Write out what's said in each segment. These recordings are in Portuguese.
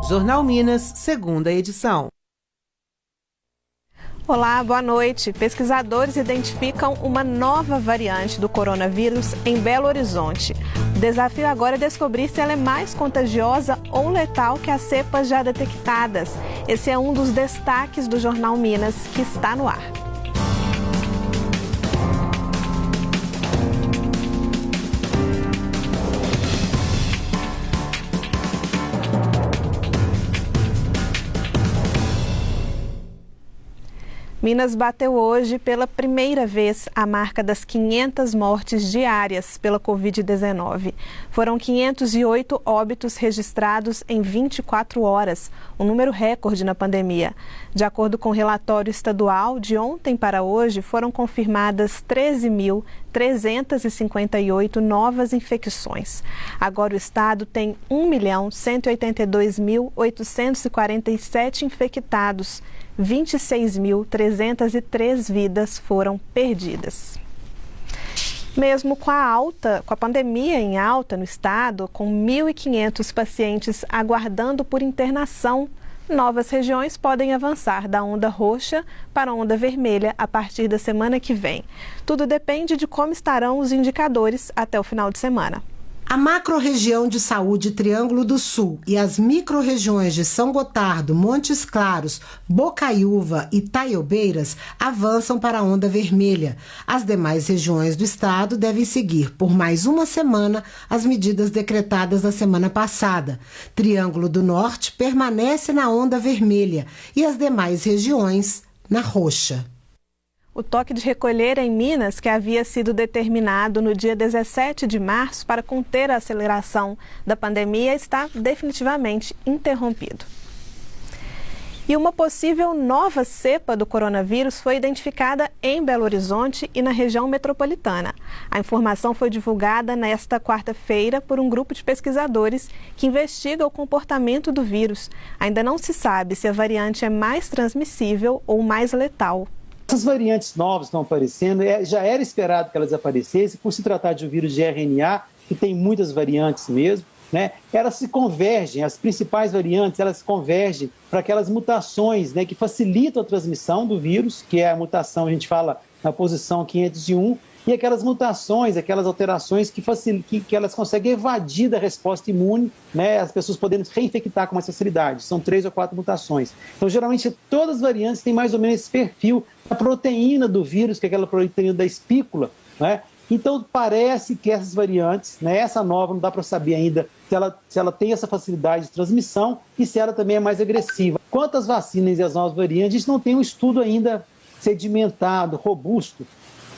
Jornal Minas, segunda edição. Olá, boa noite. Pesquisadores identificam uma nova variante do coronavírus em Belo Horizonte. O desafio agora é descobrir se ela é mais contagiosa ou letal que as cepas já detectadas. Esse é um dos destaques do Jornal Minas, que está no ar. Minas bateu hoje pela primeira vez a marca das 500 mortes diárias pela Covid-19. Foram 508 óbitos registrados em 24 horas, um número recorde na pandemia. De acordo com o relatório estadual, de ontem para hoje foram confirmadas 13.358 novas infecções. Agora o estado tem 1.182.847 infectados. 26.303 vidas foram perdidas. Mesmo com a pandemia em alta no estado, com 1.500 pacientes aguardando por internação, novas regiões podem avançar da onda roxa para a onda vermelha a partir da semana que vem. Tudo depende de como estarão os indicadores até o final de semana. A macro-região de saúde Triângulo do Sul e as micro-regiões de São Gotardo, Montes Claros, Bocaiúva e Taiobeiras avançam para a onda vermelha. As demais regiões do estado devem seguir por mais uma semana as medidas decretadas na semana passada. Triângulo do Norte permanece na onda vermelha e as demais regiões na roxa. O toque de recolher em Minas, que havia sido determinado no dia 17 de março para conter a aceleração da pandemia, está definitivamente interrompido. E uma possível nova cepa do coronavírus foi identificada em Belo Horizonte e na região metropolitana. A informação foi divulgada nesta quarta-feira por um grupo de pesquisadores que investiga o comportamento do vírus. Ainda não se sabe se a variante é mais transmissível ou mais letal. Essas variantes novas estão aparecendo, já era esperado que elas aparecessem, por se tratar de um vírus de RNA, que tem muitas variantes mesmo, né? Elas se convergem, as principais variantes, elas convergem para aquelas mutações, né, que facilitam a transmissão do vírus, que é a mutação, a gente fala, na posição 501, e aquelas mutações, aquelas alterações que elas conseguem evadir da resposta imune, né, as pessoas podendo reinfectar com mais facilidade. São 3 ou 4 mutações. Então, geralmente, todas as variantes têm mais ou menos esse perfil da proteína do vírus, que é aquela proteína da espícula, né? Então, parece que essas variantes, né, essa nova, não dá para saber ainda se ela tem essa facilidade de transmissão e se ela também é mais agressiva. Quanto às vacinas e as novas variantes, a gente não tem um estudo ainda sedimentado, robusto.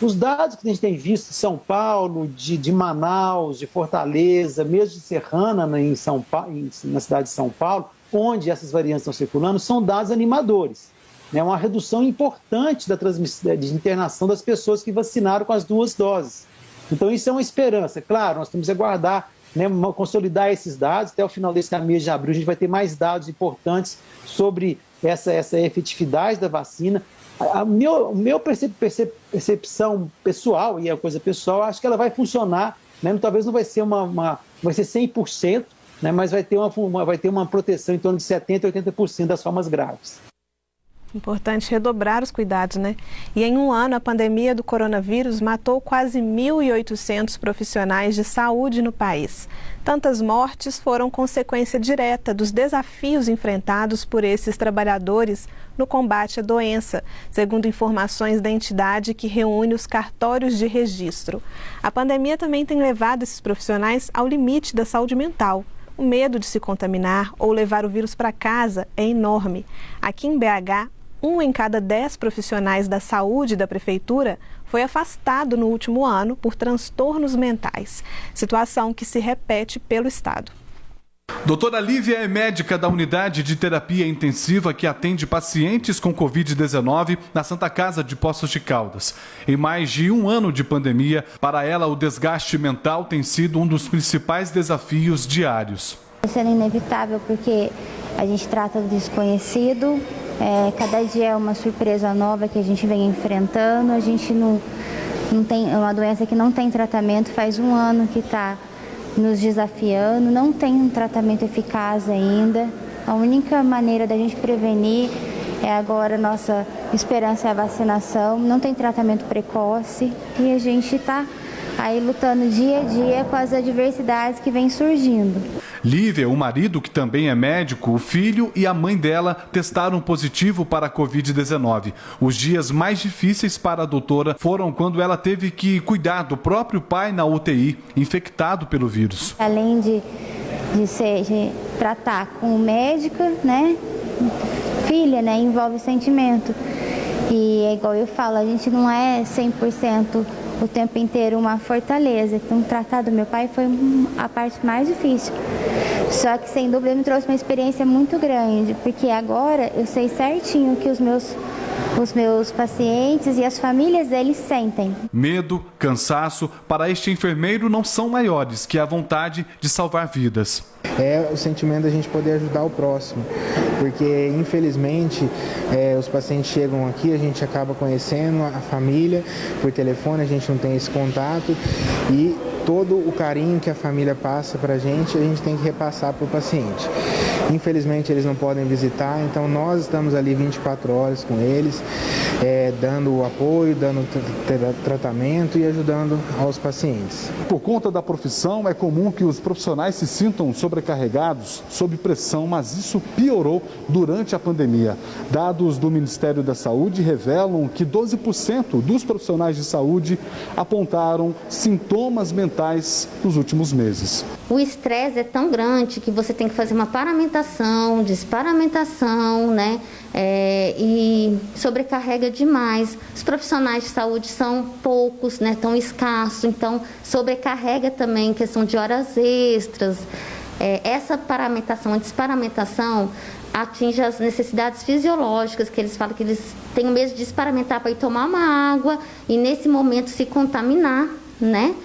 Os dados que a gente tem visto de São Paulo, de Manaus, de Fortaleza, mesmo de Serrana, na cidade de São Paulo, onde essas variantes estão circulando, são dados animadores. Né? Uma redução importante da transmissão, de internação das pessoas que vacinaram com as 2 doses. Então, isso é uma esperança. Claro, nós temos que aguardar, né, consolidar esses dados. Até o final desse mês de abril, a gente vai ter mais dados importantes sobre essa efetividade da vacina. A minha percepção pessoal, e é coisa pessoal, acho que ela vai funcionar, né? Talvez não vai ser vai ser 100%, né? Mas vai ter uma proteção em torno de 70% a 80% das formas graves. Importante redobrar os cuidados, né? E em um ano, a pandemia do coronavírus matou quase 1.800 profissionais de saúde no país. Tantas mortes foram consequência direta dos desafios enfrentados por esses trabalhadores no combate à doença, segundo informações da entidade que reúne os cartórios de registro. A pandemia também tem levado esses profissionais ao limite da saúde mental. O medo de se contaminar ou levar o vírus para casa é enorme. Aqui em BH, 1 em cada 10 profissionais da saúde da prefeitura foi afastado no último ano por transtornos mentais, situação que se repete pelo estado. Doutora Lívia é médica da unidade de terapia intensiva que atende pacientes com Covid-19 na Santa Casa de Poços de Caldas. Em mais de um ano de pandemia, para ela o desgaste mental tem sido um dos principais desafios diários. Isso é inevitável porque a gente trata do desconhecido, cada dia é uma surpresa nova que a gente vem enfrentando, a gente não tem, é uma doença que não tem tratamento, faz um ano que está nos desafiando, não tem um tratamento eficaz ainda, A única maneira da gente prevenir é agora, nossa esperança é a vacinação, não tem tratamento precoce e a gente está aí lutando dia a dia com as adversidades que vêm surgindo. Lívia, o marido, que também é médico, o filho e a mãe dela testaram positivo para a Covid-19. Os dias mais difíceis para a doutora foram quando ela teve que cuidar do próprio pai na UTI, infectado pelo vírus. Além de tratar com o médico, né? Filha, né? Envolve sentimento. E é igual eu falo, a gente não é 100% o tempo inteiro uma fortaleza. Então, tratar do meu pai foi a parte mais difícil. Só que, sem dúvida, me trouxe uma experiência muito grande, porque agora eu sei certinho que os meus pacientes e as famílias deles sentem. Medo, cansaço, para este enfermeiro não são maiores que a vontade de salvar vidas. É o sentimento da gente poder ajudar o próximo, porque infelizmente os pacientes chegam aqui, a gente acaba conhecendo a família por telefone, a gente não tem esse contato e todo o carinho que a família passa para a gente tem que repassar para o paciente. Infelizmente eles não podem visitar, então nós estamos ali 24 horas com eles, dando o apoio, dando tratamento e ajudando aos pacientes. Por conta da profissão, é comum que os profissionais se sintam sobrecarregados, sob pressão, mas isso piorou durante a pandemia. Dados do Ministério da Saúde revelam que 12% dos profissionais de saúde apontaram sintomas mentais nos últimos meses. O estresse é tão grande que você tem que fazer uma paramentação, desparamentação, né? E sobrecarrega demais. Os profissionais de saúde são poucos, né? Tão escassos, então sobrecarrega também questão de horas extras. Essa paramentação, a desparamentação atinge as necessidades fisiológicas, que eles falam que eles têm medo de desparamentar para ir tomar uma água e nesse momento se contaminar, né?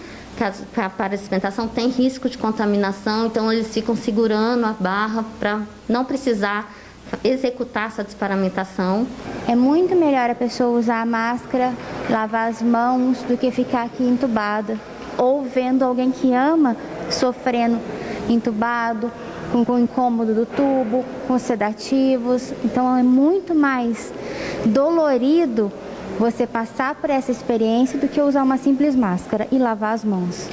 A paramentação tem risco de contaminação, então eles ficam segurando a barra para não precisar executar essa desparamentação. É muito melhor a pessoa usar a máscara, lavar as mãos, do que ficar aqui entubada ou vendo alguém que ama sofrendo entubado, com o incômodo do tubo, com sedativos. Então é muito mais dolorido você passar por essa experiência do que usar uma simples máscara e lavar as mãos.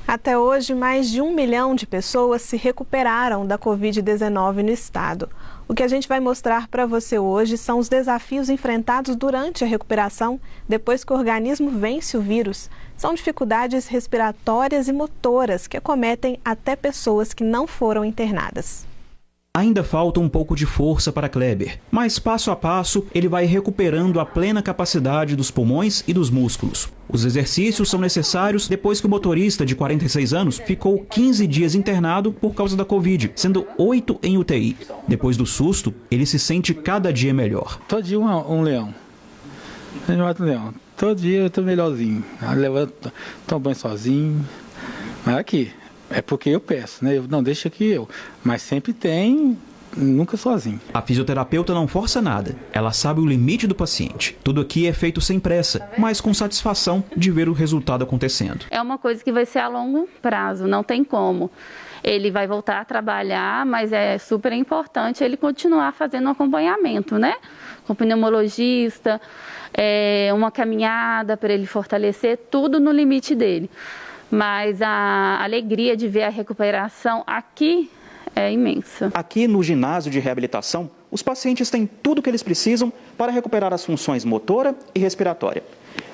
Até hoje, mais de 1 milhão de pessoas se recuperaram da Covid-19 no estado. O que a gente vai mostrar para você hoje são os desafios enfrentados durante a recuperação, depois que o organismo vence o vírus. São dificuldades respiratórias e motoras que acometem até pessoas que não foram internadas. Ainda falta um pouco de força para Kleber, mas passo a passo ele vai recuperando a plena capacidade dos pulmões e dos músculos. Os exercícios são necessários depois que o motorista de 46 anos ficou 15 dias internado por causa da Covid, sendo 8 em UTI. Depois do susto, ele se sente cada dia melhor. Todo dia um leão. Eu mato um leão. Todo dia eu estou melhorzinho. Eu levanto, tomo banho sozinho. Mas aqui. É porque eu peço, né? Não, deixa que eu. Mas sempre tem, nunca sozinho. A fisioterapeuta não força nada. Ela sabe o limite do paciente. Tudo aqui é feito sem pressa, mas com satisfação de ver o resultado acontecendo. É uma coisa que vai ser a longo prazo, não tem como. Ele vai voltar a trabalhar, mas é super importante ele continuar fazendo um acompanhamento, né? Com o pneumologista, uma caminhada para ele fortalecer, tudo no limite dele. Mas a alegria de ver a recuperação aqui é imensa. Aqui no ginásio de reabilitação, os pacientes têm tudo o que eles precisam para recuperar as funções motora e respiratória.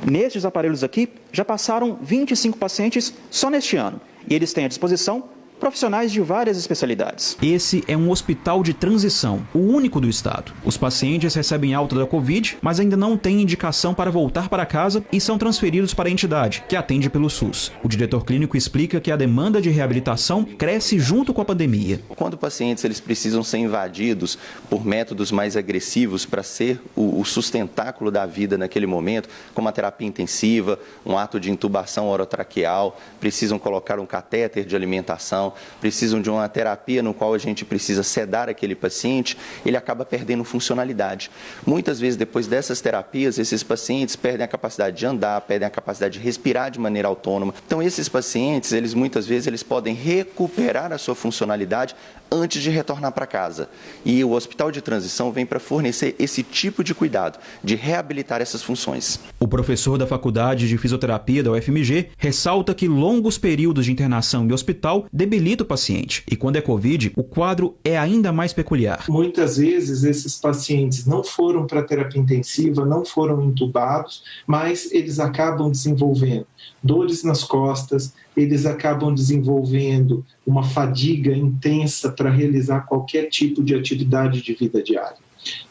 Nestes aparelhos aqui, já passaram 25 pacientes só neste ano. E eles têm à disposição profissionais de várias especialidades. Esse é um hospital de transição, o único do estado. Os pacientes recebem alta da Covid, mas ainda não têm indicação para voltar para casa e são transferidos para a entidade, que atende pelo SUS. O diretor clínico explica que a demanda de reabilitação cresce junto com a pandemia. Quando pacientes eles precisam ser invadidos por métodos mais agressivos para ser o sustentáculo da vida naquele momento, como a terapia intensiva, um ato de intubação orotraqueal, precisam colocar um catéter de alimentação, internação, precisam de uma terapia no qual a gente precisa sedar aquele paciente, ele acaba perdendo funcionalidade. Muitas vezes, depois dessas terapias, esses pacientes perdem a capacidade de andar, perdem a capacidade de respirar de maneira autônoma. Então, esses pacientes, muitas vezes, eles podem recuperar a sua funcionalidade antes de retornar para casa. E o Hospital de Transição vem para fornecer esse tipo de cuidado, de reabilitar essas funções. O professor da Faculdade de Fisioterapia da UFMG ressalta que longos períodos de internação em hospital debilita o paciente. E quando é Covid, o quadro é ainda mais peculiar. Muitas vezes esses pacientes não foram para terapia intensiva, não foram entubados, mas eles acabam desenvolvendo dores nas costas, eles acabam desenvolvendo uma fadiga intensa para realizar qualquer tipo de atividade de vida diária.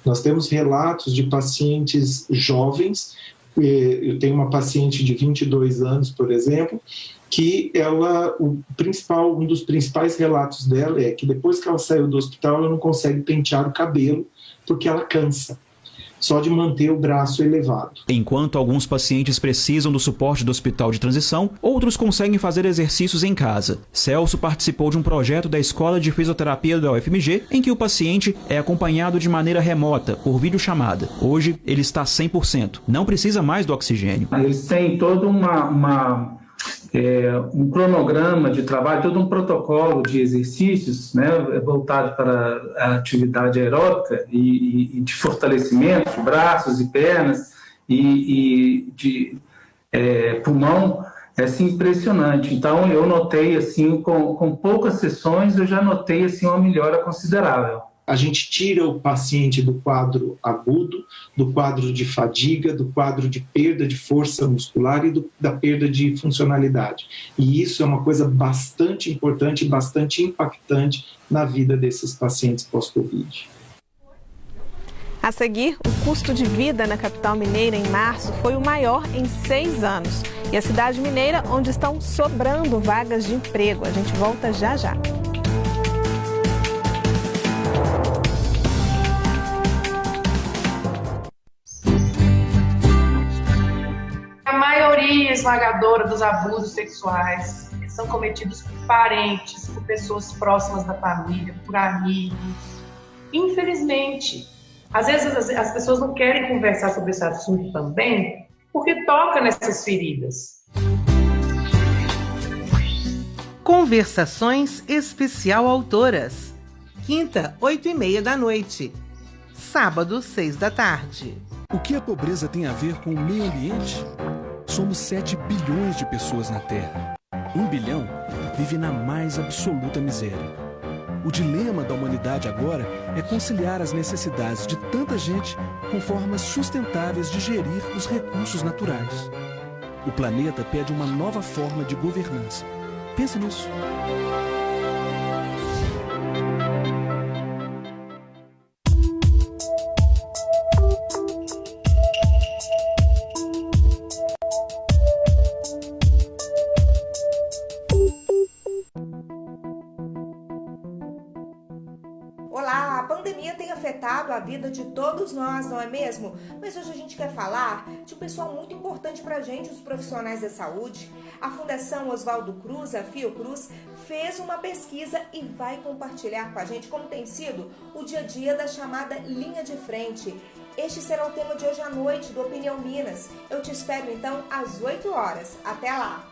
Nós temos relatos de pacientes jovens, eu tenho uma paciente de 22 anos, por exemplo, que um dos principais relatos dela é que depois que ela saiu do hospital, ela não consegue pentear o cabelo porque ela cansa, só de manter o braço elevado. Enquanto alguns pacientes precisam do suporte do Hospital de Transição, outros conseguem fazer exercícios em casa. Celso participou de um projeto da Escola de Fisioterapia da UFMG, em que o paciente é acompanhado de maneira remota, por videochamada. Hoje, ele está 100%. Não precisa mais do oxigênio. Eles têm todo um cronograma de trabalho, todo um protocolo de exercícios, né, voltado para a atividade aeróbica e de fortalecimento de braços e pernas e de pulmão, é assim, impressionante. Então, eu notei, assim, com poucas sessões, eu já notei assim, uma melhora considerável. A gente tira o paciente do quadro agudo, do quadro de fadiga, do quadro de perda de força muscular e da perda de funcionalidade. E isso é uma coisa bastante importante e bastante impactante na vida desses pacientes pós-Covid. A seguir, o custo de vida na capital mineira em março foi o maior em 6 anos. E a cidade mineira, onde estão sobrando vagas de emprego. A gente volta já já. A maioria esmagadora dos abusos sexuais são cometidos por parentes, por pessoas próximas da família, por amigos. Infelizmente, às vezes as pessoas não querem conversar sobre esse assunto também, porque toca nessas feridas. Conversações Especial Autoras. Quinta, 20h30. Sábado, 18h. O que a pobreza tem a ver com o meio ambiente? Somos 7 bilhões de pessoas na Terra. 1 bilhão vive na mais absoluta miséria. O dilema da humanidade agora é conciliar as necessidades de tanta gente com formas sustentáveis de gerir os recursos naturais. O planeta pede uma nova forma de governança. Pensa nisso. Olá, a pandemia tem afetado a vida de todos nós, não é mesmo? Mas hoje a gente quer falar de um pessoal muito importante pra gente, os profissionais da saúde. A Fundação Oswaldo Cruz, a Fiocruz, fez uma pesquisa e vai compartilhar com a gente como tem sido o dia a dia da chamada linha de frente. Este será o tema de hoje à noite do Opinião Minas. Eu te espero então às 8 horas. Até lá!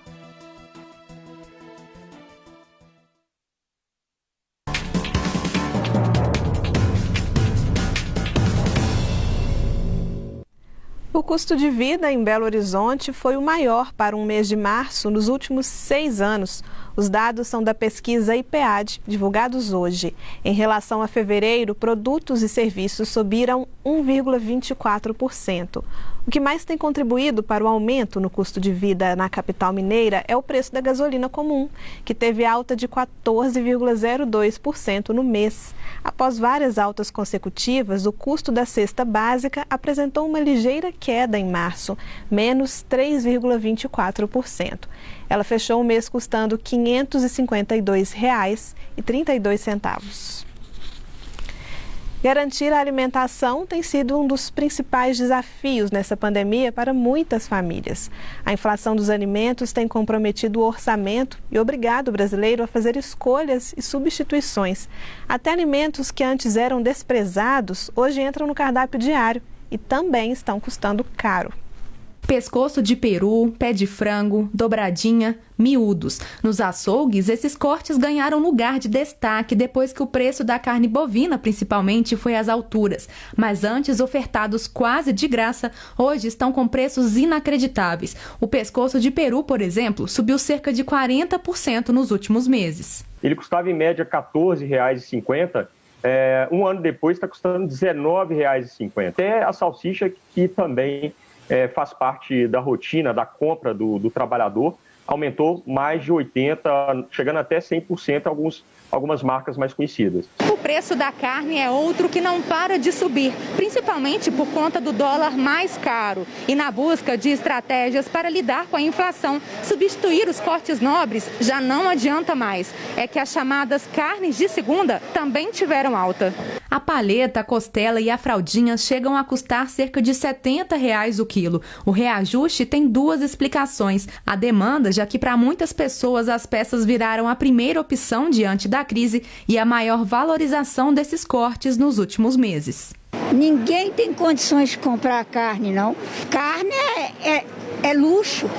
O custo de vida em Belo Horizonte foi o maior para um mês de março nos últimos 6 anos. Os dados são da pesquisa IPEAD, divulgados hoje. Em relação a fevereiro, produtos e serviços subiram 1,24%. O que mais tem contribuído para o aumento no custo de vida na capital mineira é o preço da gasolina comum, que teve alta de 14,02% no mês. Após várias altas consecutivas, o custo da cesta básica apresentou uma ligeira queda em março, menos 3,24%. Ela fechou o mês custando R$ 552,32. Garantir a alimentação tem sido um dos principais desafios nessa pandemia para muitas famílias. A inflação dos alimentos tem comprometido o orçamento e obrigado o brasileiro a fazer escolhas e substituições. Até alimentos que antes eram desprezados, hoje entram no cardápio diário e também estão custando caro. Pescoço de peru, pé de frango, dobradinha, miúdos. Nos açougues, esses cortes ganharam lugar de destaque depois que o preço da carne bovina, principalmente, foi às alturas. Mas antes ofertados quase de graça, hoje estão com preços inacreditáveis. O pescoço de peru, por exemplo, subiu cerca de 40% nos últimos meses. Ele custava em média R$ 14,50. Um ano depois está custando R$ 19,50. Até a salsicha, que também faz parte da rotina, da compra do trabalhador, aumentou mais de 80%, chegando até 100% algumas marcas mais conhecidas. O preço da carne é outro que não para de subir, principalmente por conta do dólar mais caro. E na busca de estratégias para lidar com a inflação, substituir os cortes nobres já não adianta mais. É que as chamadas carnes de segunda também tiveram alta. A paleta, a costela e a fraldinha chegam a custar cerca de R$ 70 o quilo. O reajuste tem duas explicações. A demanda, já que para muitas pessoas as peças viraram a primeira opção diante da crise, e a maior valorização desses cortes nos últimos meses. Ninguém tem condições de comprar carne, não. Carne é luxo.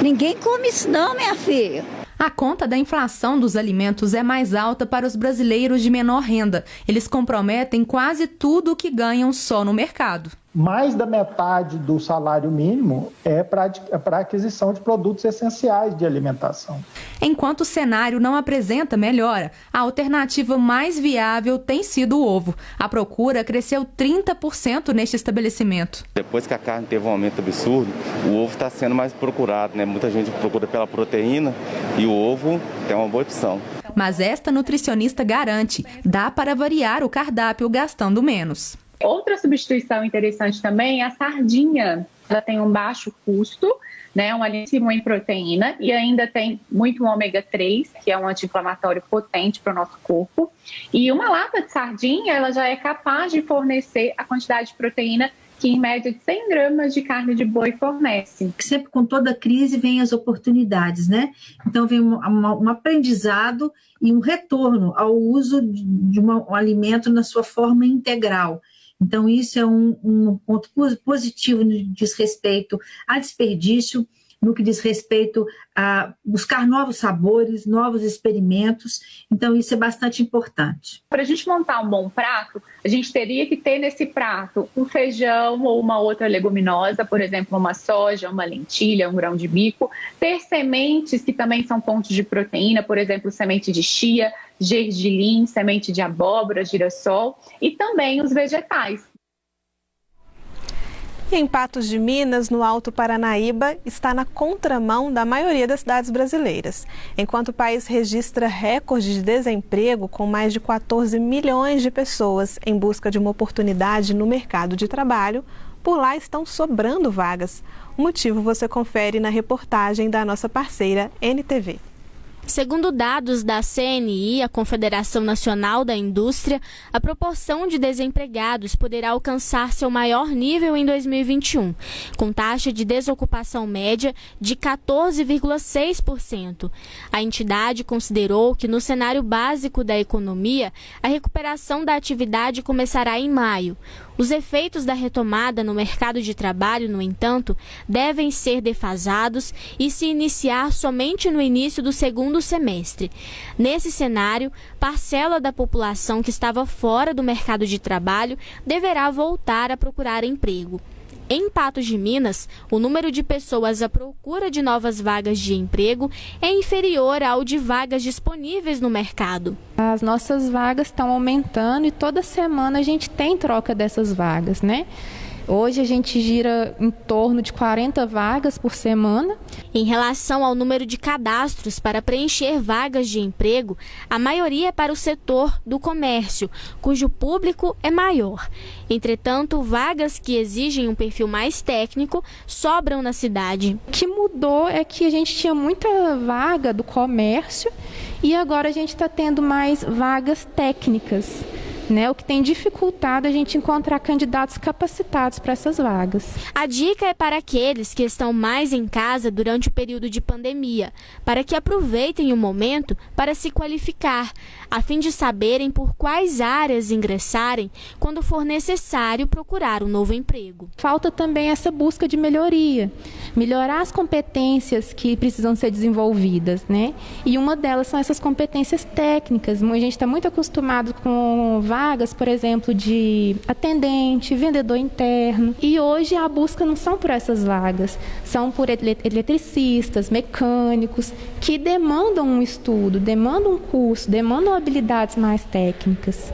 Ninguém come isso não, minha filha. A conta da inflação dos alimentos é mais alta para os brasileiros de menor renda. Eles comprometem quase tudo o que ganham só no mercado. Mais da metade do salário mínimo é para a aquisição de produtos essenciais de alimentação. Enquanto o cenário não apresenta melhora, a alternativa mais viável tem sido o ovo. A procura cresceu 30% neste estabelecimento. Depois que a carne teve um aumento absurdo, o ovo está sendo mais procurado, né? Muita gente procura pela proteína e o ovo é uma boa opção. Mas esta nutricionista garante, dá para variar o cardápio gastando menos. Outra substituição interessante também é a sardinha. Ela tem um baixo custo, né, um altíssimo em proteína e ainda tem muito ômega 3, que é um anti-inflamatório potente para o nosso corpo. E uma lata de sardinha, ela já é capaz de fornecer a quantidade de proteína que em média de 100 gramas de carne de boi fornece. Sempre com toda crise vem as oportunidades, né? Então vem um aprendizado e um retorno ao uso de um alimento na sua forma integral. Então, isso é um ponto positivo no que diz respeito a desperdício, no que diz respeito a buscar novos sabores, novos experimentos. Então, isso é bastante importante. Para a gente montar um bom prato, a gente teria que ter nesse prato um feijão ou uma outra leguminosa, por exemplo, uma soja, uma lentilha, um grão de bico. Ter sementes que também são fontes de proteína, por exemplo, semente de chia, gergelim, semente de abóbora, girassol e também os vegetais. E em Patos de Minas, no Alto Paranaíba, está na contramão da maioria das cidades brasileiras. Enquanto o país registra recorde de desemprego, com mais de 14 milhões de pessoas em busca de uma oportunidade no mercado de trabalho, por lá estão sobrando vagas. O motivo você confere na reportagem da nossa parceira NTV. Segundo dados da CNI, a Confederação Nacional da Indústria, a proporção de desempregados poderá alcançar seu maior nível em 2021, com taxa de desocupação média de 14,6%. A entidade considerou que, no cenário básico da economia, a recuperação da atividade começará em maio. Os efeitos da retomada no mercado de trabalho, no entanto, devem ser defasados e se iniciar somente no início do segundo semestre. Nesse cenário, parcela da população que estava fora do mercado de trabalho deverá voltar a procurar emprego. Em Patos de Minas, o número de pessoas à procura de novas vagas de emprego é inferior ao de vagas disponíveis no mercado. As nossas vagas estão aumentando e toda semana a gente tem troca dessas vagas, né? Hoje a gente gira em torno de 40 vagas por semana. Em relação ao número de cadastros para preencher vagas de emprego, a maioria é para o setor do comércio, cujo público é maior. Entretanto, vagas que exigem um perfil mais técnico sobram na cidade. O que mudou é que a gente tinha muita vaga do comércio e agora a gente está tendo mais vagas técnicas, né, o que tem dificultado a gente encontrar candidatos capacitados para essas vagas. A dica é para aqueles que estão mais em casa durante o período de pandemia, para que aproveitem o momento para se qualificar, a fim de saberem por quais áreas ingressarem quando for necessário procurar um novo emprego. Falta também essa busca de melhorar as competências que precisam ser desenvolvidas, né? E uma delas são essas competências técnicas. A gente está muito acostumado com vagas, por exemplo, de atendente, vendedor interno. E hoje a busca não são por essas vagas, são por eletricistas, mecânicos, que demandam um estudo, demandam um curso, demandam habilidades mais técnicas.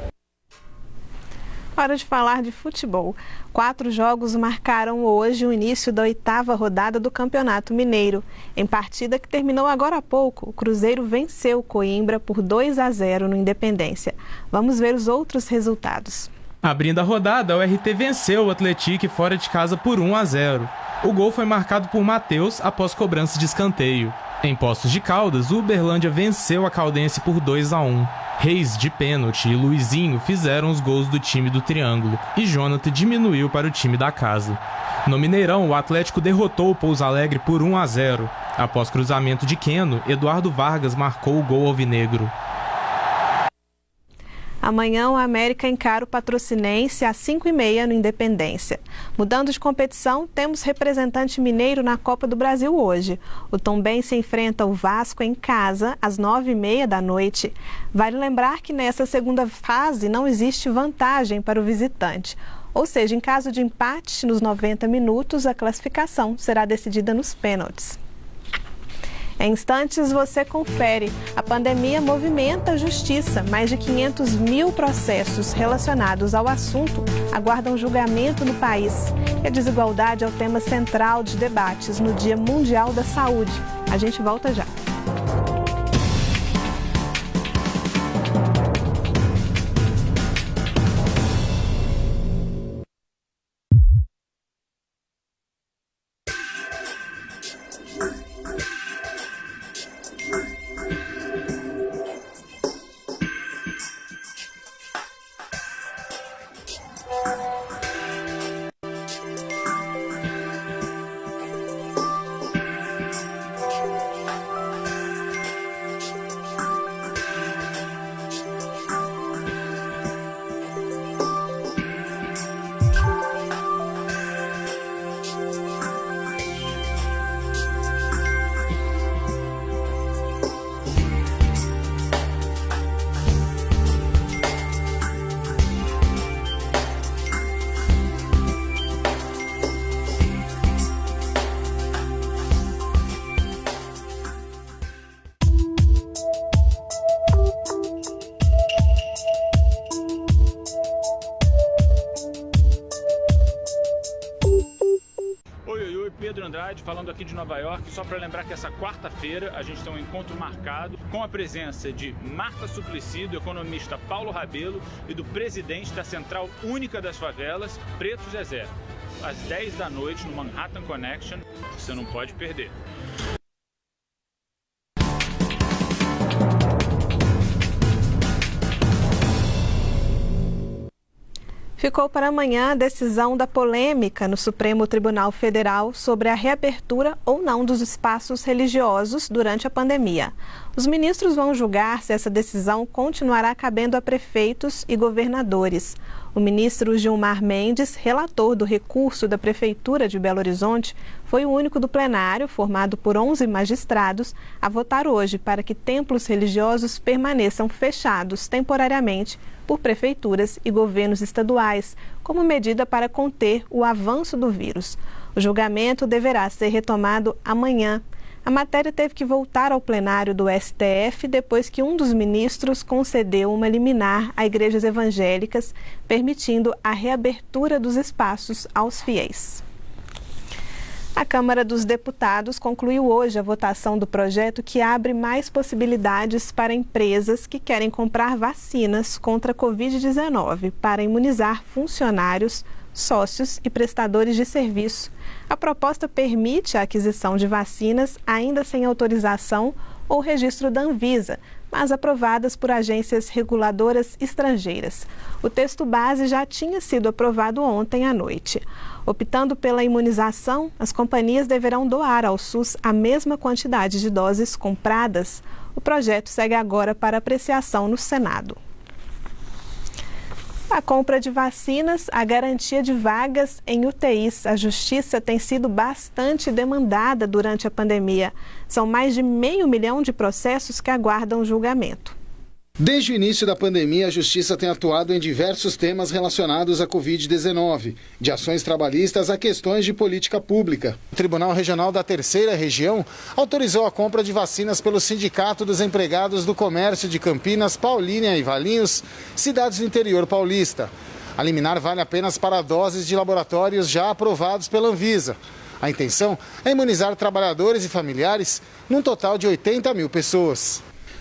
Hora de falar de futebol. 4 jogos marcaram hoje o início da 8ª rodada do Campeonato Mineiro. Em partida que terminou agora há pouco, o Cruzeiro venceu o Coimbra por 2-0 no Independência. Vamos ver os outros resultados. Abrindo a rodada, o RT venceu o Atlético fora de casa por 1-0. O gol foi marcado por Matheus após cobrança de escanteio. Em Poços de Caldas, o Uberlândia venceu a Caldense por 2-1. Reis, de pênalti, e Luizinho fizeram os gols do time do Triângulo e Jonathan diminuiu para o time da casa. No Mineirão, o Atlético derrotou o Pouso Alegre por 1-0. Após cruzamento de Queno, Eduardo Vargas marcou o gol alvinegro. Amanhã o América encara o Patrocinense às 5h30 no Independência. Mudando de competição, temos representante mineiro na Copa do Brasil hoje. O Tombense enfrenta o Vasco em casa às 9h30 da noite. Vale lembrar que nessa segunda fase não existe vantagem para o visitante. Ou seja, em caso de empate nos 90 minutos, a classificação será decidida nos pênaltis. Em instantes você confere. A pandemia movimenta a justiça. Mais de 500 mil processos relacionados ao assunto aguardam julgamento no país. E a desigualdade é o tema central de debates no Dia Mundial da Saúde. A gente volta já. Falando aqui de Nova York, só para lembrar que essa quarta-feira a gente tem um encontro marcado com a presença de Marta Suplicy, do economista Paulo Rabelo e do presidente da Central Única das Favelas, Preto Zezé, às 10 da noite no Manhattan Connection. Você não pode perder. Ficou para amanhã a decisão da polêmica no Supremo Tribunal Federal sobre a reabertura ou não dos espaços religiosos durante a pandemia. Os ministros vão julgar se essa decisão continuará cabendo a prefeitos e governadores. O ministro Gilmar Mendes, relator do recurso da Prefeitura de Belo Horizonte, foi o único do plenário, formado por 11 magistrados, a votar hoje para que templos religiosos permaneçam fechados temporariamente por prefeituras e governos estaduais, como medida para conter o avanço do vírus. O julgamento deverá ser retomado amanhã. A matéria teve que voltar ao plenário do STF depois que um dos ministros concedeu uma liminar a igrejas evangélicas, permitindo a reabertura dos espaços aos fiéis. A Câmara dos Deputados concluiu hoje a votação do projeto que abre mais possibilidades para empresas que querem comprar vacinas contra a Covid-19 para imunizar funcionários, sócios e prestadores de serviço. A proposta permite a aquisição de vacinas ainda sem autorização ou registro da Anvisa, mas aprovadas por agências reguladoras estrangeiras. O texto base já tinha sido aprovado ontem à noite. Optando pela imunização, as companhias deverão doar ao SUS a mesma quantidade de doses compradas. O projeto segue agora para apreciação no Senado. A compra de vacinas, a garantia de vagas em UTIs. A Justiça tem sido bastante demandada durante a pandemia. São mais de 500 mil de processos que aguardam julgamento. Desde o início da pandemia, a Justiça tem atuado em diversos temas relacionados à Covid-19, de ações trabalhistas a questões de política pública. O Tribunal Regional da Terceira Região autorizou a compra de vacinas pelo Sindicato dos Empregados do Comércio de Campinas, Paulínia e Valinhos, cidades do interior paulista. A liminar vale apenas para doses de laboratórios já aprovados pela Anvisa. A intenção é imunizar trabalhadores e familiares num total de 80 mil pessoas.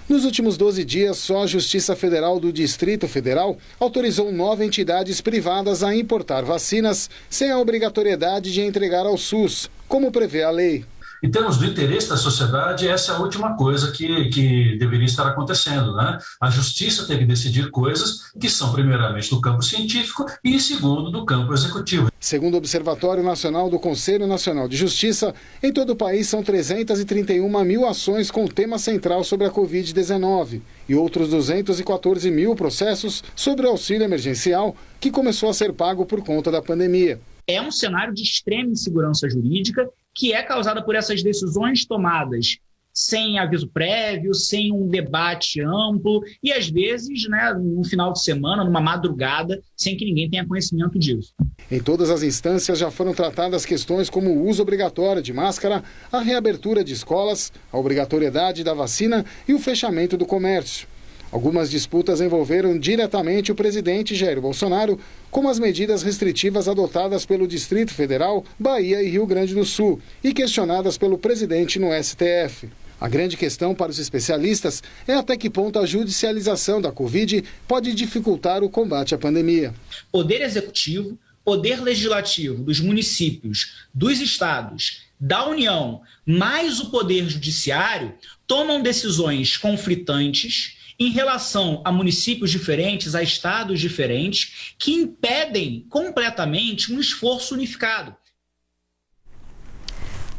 Nos últimos 12 dias, só a Justiça Federal do Distrito Federal autorizou 9 entidades privadas a importar vacinas sem a obrigatoriedade de entregar ao SUS, como prevê a lei. Em termos do interesse da sociedade, essa é a última coisa que deveria estar acontecendo, né? A justiça tem que decidir coisas que são, primeiramente, do campo científico e, segundo, do campo executivo. Segundo o Observatório Nacional do Conselho Nacional de Justiça, em todo o país são 331 mil ações com tema central sobre a Covid-19 e outros 214 mil processos sobre o auxílio emergencial que começou a ser pago por conta da pandemia. É um cenário de extrema insegurança jurídica que é causada por essas decisões tomadas sem aviso prévio, sem um debate amplo e, às vezes, no final de semana, numa madrugada, sem que ninguém tenha conhecimento disso. Em todas as instâncias já foram tratadas questões como o uso obrigatório de máscara, a reabertura de escolas, a obrigatoriedade da vacina e o fechamento do comércio. Algumas disputas envolveram diretamente o presidente Jair Bolsonaro, como as medidas restritivas adotadas pelo Distrito Federal, Bahia e Rio Grande do Sul, e questionadas pelo presidente no STF. A grande questão para os especialistas é até que ponto a judicialização da Covid pode dificultar o combate à pandemia. Poder executivo, poder legislativo dos municípios, dos estados, da União, mais o poder judiciário, tomam decisões conflitantes em relação a municípios diferentes, a estados diferentes, que impedem completamente um esforço unificado.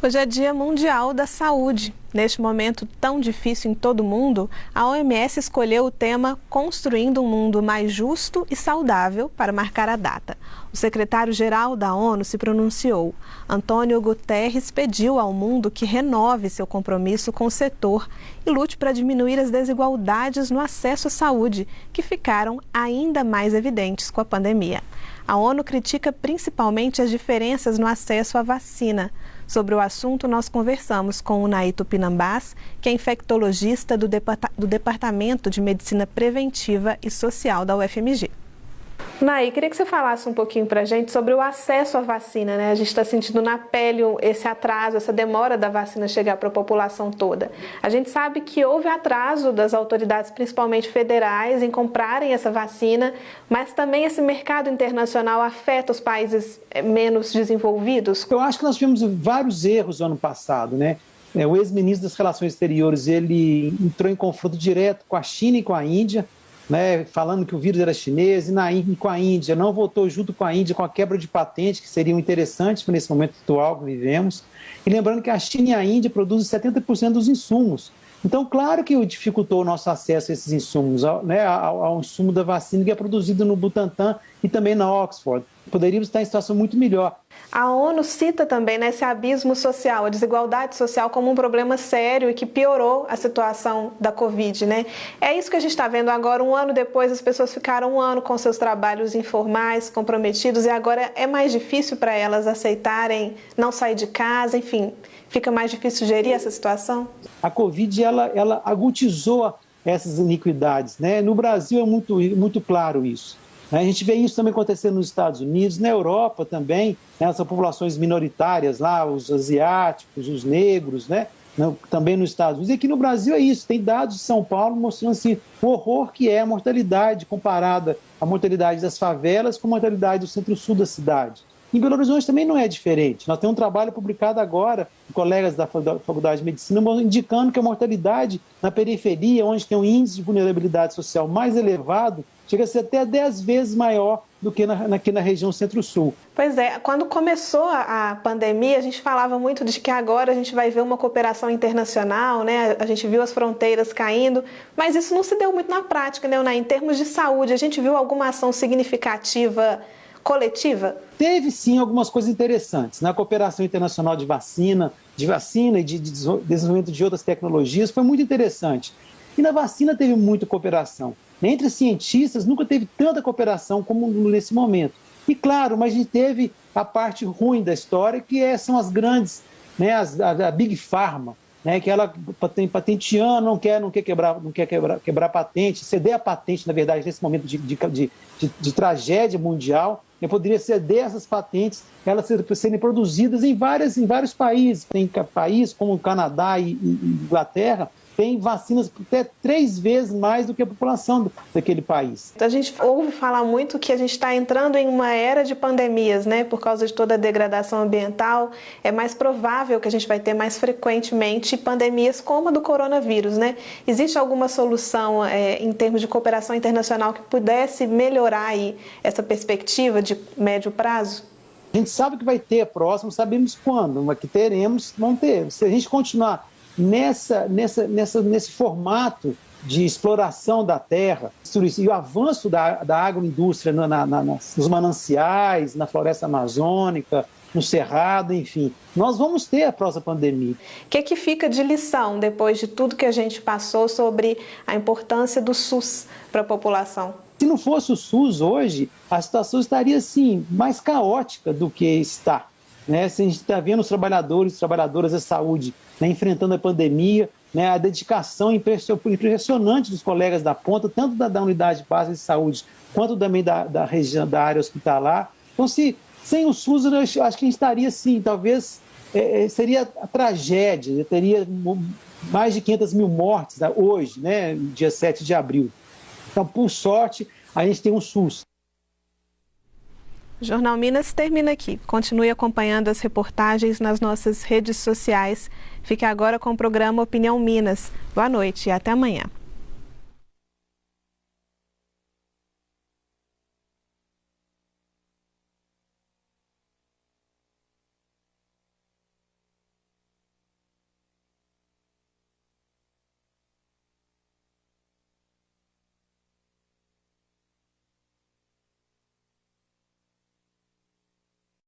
Hoje é Dia Mundial da Saúde. Neste momento tão difícil em todo o mundo, a OMS escolheu o tema Construindo um Mundo Mais Justo e Saudável para marcar a data. O secretário-geral da ONU se pronunciou. Antônio Guterres pediu ao mundo que renove seu compromisso com o setor e lute para diminuir as desigualdades no acesso à saúde, que ficaram ainda mais evidentes com a pandemia. A ONU critica principalmente as diferenças no acesso à vacina. Sobre o assunto, nós conversamos com o Naí Tupinambás, que é infectologista do Departamento de Medicina Preventiva e Social da UFMG. Naí, queria que você falasse um pouquinho para a gente sobre o acesso à vacina, né? A gente está sentindo na pele esse atraso, essa demora da vacina chegar para a população toda. A gente sabe que houve atraso das autoridades, principalmente federais, em comprarem essa vacina, mas também esse mercado internacional afeta os países menos desenvolvidos? Eu acho que nós tivemos vários erros no ano passado, né? O ex-ministro das Relações Exteriores, ele entrou em confronto direto com a China e com a Índia, né, falando que o vírus era chinês, e com a Índia, não votou junto com a Índia com a quebra de patente, que seriam interessantes para esse momento atual que vivemos. E lembrando que a China e a Índia produzem 70% dos insumos. Então, claro que dificultou o nosso acesso a esses insumos, né, ao insumo da vacina que é produzido no Butantan e também na Oxford. Poderíamos estar em situação muito melhor. A ONU cita também esse abismo social, a desigualdade social como um problema sério e que piorou a situação da Covid, né? É isso que a gente está vendo agora, um ano depois, as pessoas ficaram um ano com seus trabalhos informais, comprometidos, e agora é mais difícil para elas aceitarem não sair de casa, enfim, fica mais difícil gerir essa situação? A Covid, ela agudizou essas iniquidades, né? No Brasil é muito claro isso. A gente vê isso também acontecendo nos Estados Unidos, na Europa também, né, essas populações minoritárias lá, os asiáticos, os negros, né, também nos Estados Unidos. E aqui no Brasil é isso, tem dados de São Paulo mostrando assim, o horror que é a mortalidade comparada à mortalidade das favelas com a mortalidade do centro-sul da cidade. Em Belo Horizonte também não é diferente. Nós temos um trabalho publicado agora, colegas da Faculdade de Medicina, indicando que a mortalidade na periferia, onde tem um índice de vulnerabilidade social mais elevado, chega a ser até 10 vezes maior do que aqui na região Centro-Sul. Pois é, quando começou a pandemia, a gente falava muito de que agora a gente vai ver uma cooperação internacional, né? A gente viu as fronteiras caindo, mas isso não se deu muito na prática, né? Em termos de saúde, a gente viu alguma ação significativa coletiva? Teve sim algumas coisas interessantes. Na cooperação internacional de vacina e de desenvolvimento de outras tecnologias, foi muito interessante. E na vacina teve muita cooperação. Entre cientistas nunca teve tanta cooperação como nesse momento. E claro, mas a gente teve a parte ruim da história, que são as grandes, né, a Big Pharma, né, que ela patenteando, não quer quebrar patente, ceder a patente, na verdade, nesse momento de tragédia mundial, poderia ceder essas patentes, elas serem produzidas em vários países. Tem países como o Canadá e Inglaterra, tem vacinas até 3 vezes mais do que a população daquele país. A gente ouve falar muito que a gente está entrando em uma era de pandemias, né? Por causa de toda a degradação ambiental, é mais provável que a gente vai ter mais frequentemente pandemias como a do coronavírus, né? Existe alguma solução em termos de cooperação internacional que pudesse melhorar aí essa perspectiva de médio prazo? A gente sabe que vai ter próximo, sabemos quando, mas que teremos, vão ter. Se a gente continuar nesse formato de exploração da terra e o avanço da agroindústria nos mananciais, na floresta amazônica, no cerrado, enfim, nós vamos ter a próxima pandemia. O que fica de lição depois de tudo que a gente passou sobre a importância do SUS para a população? Se não fosse o SUS hoje, a situação estaria assim, mais caótica do que está. Né? Se a gente está vendo os trabalhadores e trabalhadoras da saúde, né, enfrentando a pandemia, né, a dedicação impressionante dos colegas da ponta, tanto da unidade básica de saúde, quanto também da região, da área hospitalar. Então, sem o SUS, eu acho que a gente estaria assim, talvez seria a tragédia, teria mais de 500 mil mortes, né, hoje, né, dia 7 de abril. Então, por sorte, a gente tem um SUS. O Jornal Minas termina aqui. Continue acompanhando as reportagens nas nossas redes sociais. Fique agora com o programa Opinião Minas. Boa noite e até amanhã.